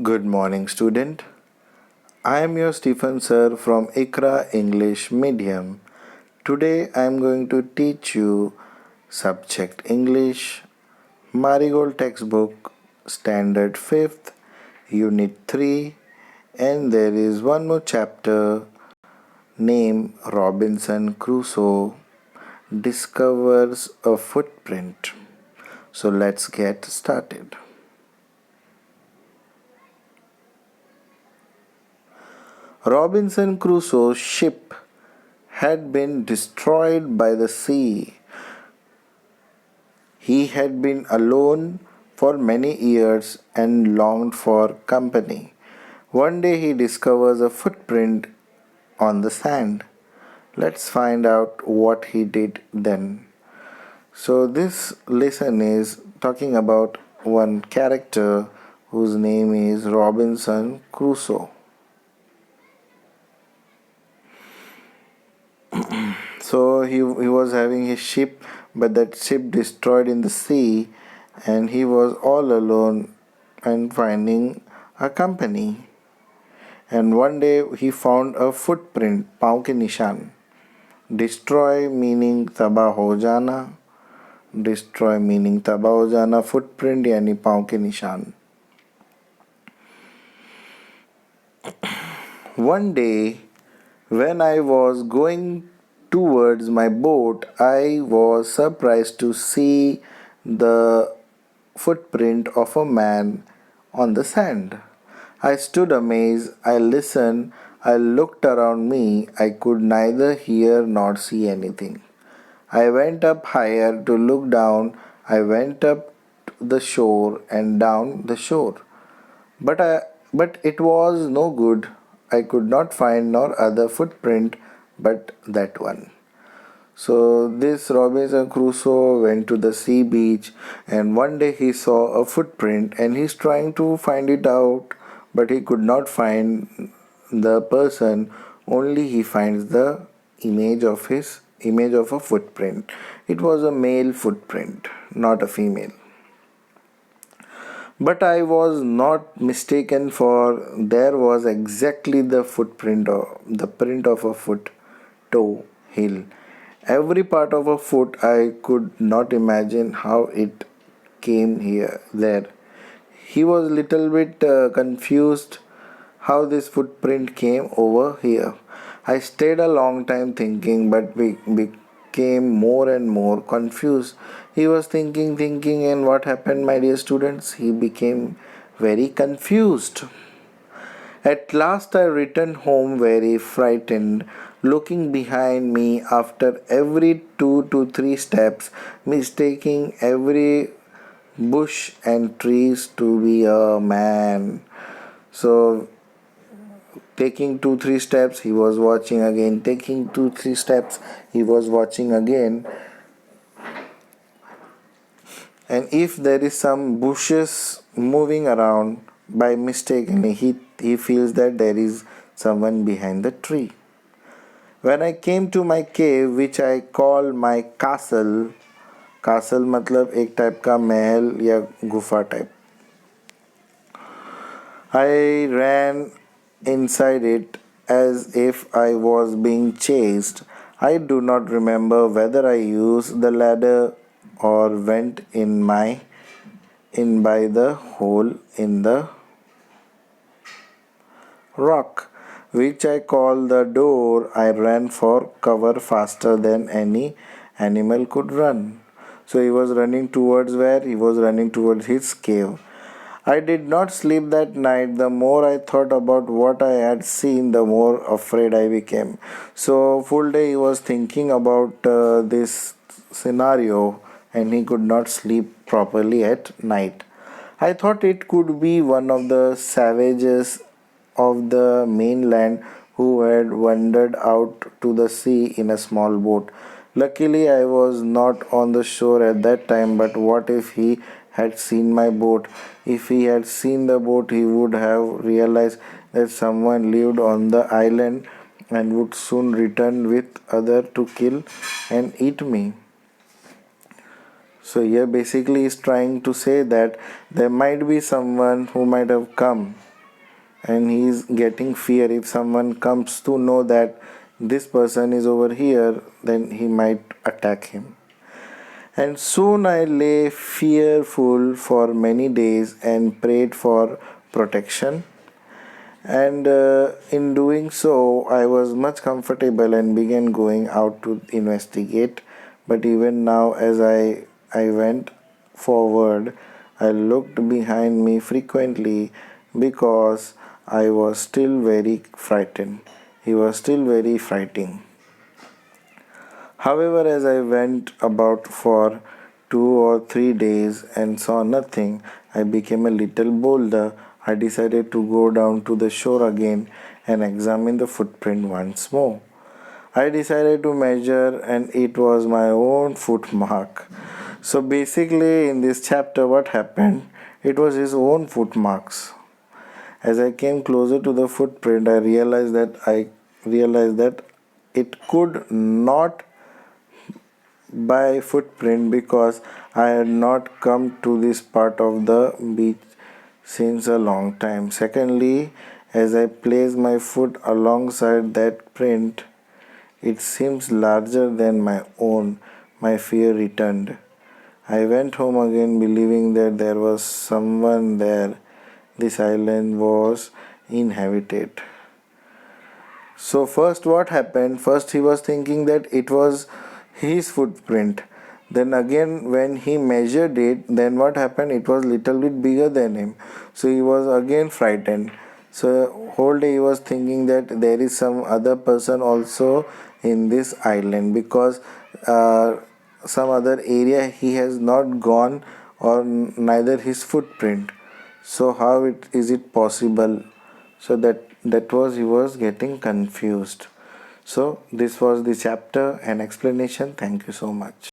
Good morning, student. I am your Stephen sir from ICRA English Medium. Today I am going to teach you subject English, Marigold textbook, standard 5th, unit 3, and there is one more chapter named Robinson Crusoe discovers a footprint. So let's get started. Robinson Crusoe's ship had been destroyed by the sea. He had been alone for many years and longed for company. One day he discovers a footprint on the sand. Let's find out what he did then. So, this lesson is talking about one character whose name is Robinson Crusoe. So he was having his ship, but that ship destroyed in the sea, and he was all alone and finding a company. And one day he found a footprint, पाँव के निशान. Destroy meaning तबाह हो जाना. Destroy meaning तबाह हो जाना. Footprint यानी पाँव के निशान. One day when I was going towards my boat, I was surprised to see the footprint of a man on the sand. I stood amazed. I listened. I looked around me. I could neither hear nor see anything. I went up higher to look down. I went up the shore and down the shore. But it was no good. I could not find nor other footprint but that one. So this Robinson Crusoe went to the sea beach, and one day he saw a footprint and he's trying to find it out, but he could not find the person. Only he finds the image of a footprint. It was a male footprint, not a female. But I was not mistaken, for there was exactly the footprint or the print of a foot, toe, heel. Every part of a foot. I could not imagine how it came there. He was a little bit confused how this footprint came over here. I stayed a long time thinking, but became more and more confused. He was thinking, and what happened, my dear students? He became very confused. At last I returned home very frightened, looking behind me after every 2 to 3 steps, mistaking every bush and trees to be a man. So taking 2 3 steps, he was watching again. Taking 2 3 steps, he was watching again. And if there is some bushes moving around by mistakenly, he feels that there is someone behind the tree. When I came to my cave, which I call my castle, castle मतलब एक type का महल या गुफा type, I ran inside it as if I was being chased. I do not remember whether I used the ladder or went in by the hole in the rock, which I call the door. I ran for cover faster than any animal could run. So he was running towards where? He was running towards his cave. I did not sleep that night. The more I thought about what I had seen, the more afraid I became. So, full day he was thinking about this scenario, and he could not sleep properly at night. I thought it could be one of the savages of the mainland who had wandered out to the sea in a small boat. Luckily, I was not on the shore at that time, but what if he had seen my boat? If he had seen the boat, he would have realized that someone lived on the island and would soon return with other to kill and eat me. So here basically is trying to say that there might be someone who might have come and he's getting fear. If someone comes to know that this person is over here, then he might attack him. And soon I lay fearful for many days and prayed for protection. And in doing so, I was much comfortable and began going out to investigate. But even now, as I went forward, I looked behind me frequently because I was still very frightened. He was still very frightening. However, as I went about for 2 or 3 days and saw nothing, I became a little bolder. I decided to go down to the shore again and examine the footprint once more. I decided to measure, and it was my own foot mark. So basically, in this chapter, what happened? It was his own foot marks. As I came closer to the footprint, I realized that it could not by footprint because I had not come to this part of the beach since a long time. Secondly, as I placed my foot alongside that print, it seems larger than my own. My fear returned. I went home again believing that there was someone there. This island was inhabited. So first what happened? First he was thinking that it was his footprint. Then again when he measured it, then what happened? It was little bit bigger than him. So he was again frightened. So whole day he was thinking that there is some other person also in this island because uh, some other area he has not gone or neither his footprint. So how is it possible? So that was he was getting confused. So this was the chapter and explanation. Thank you so much.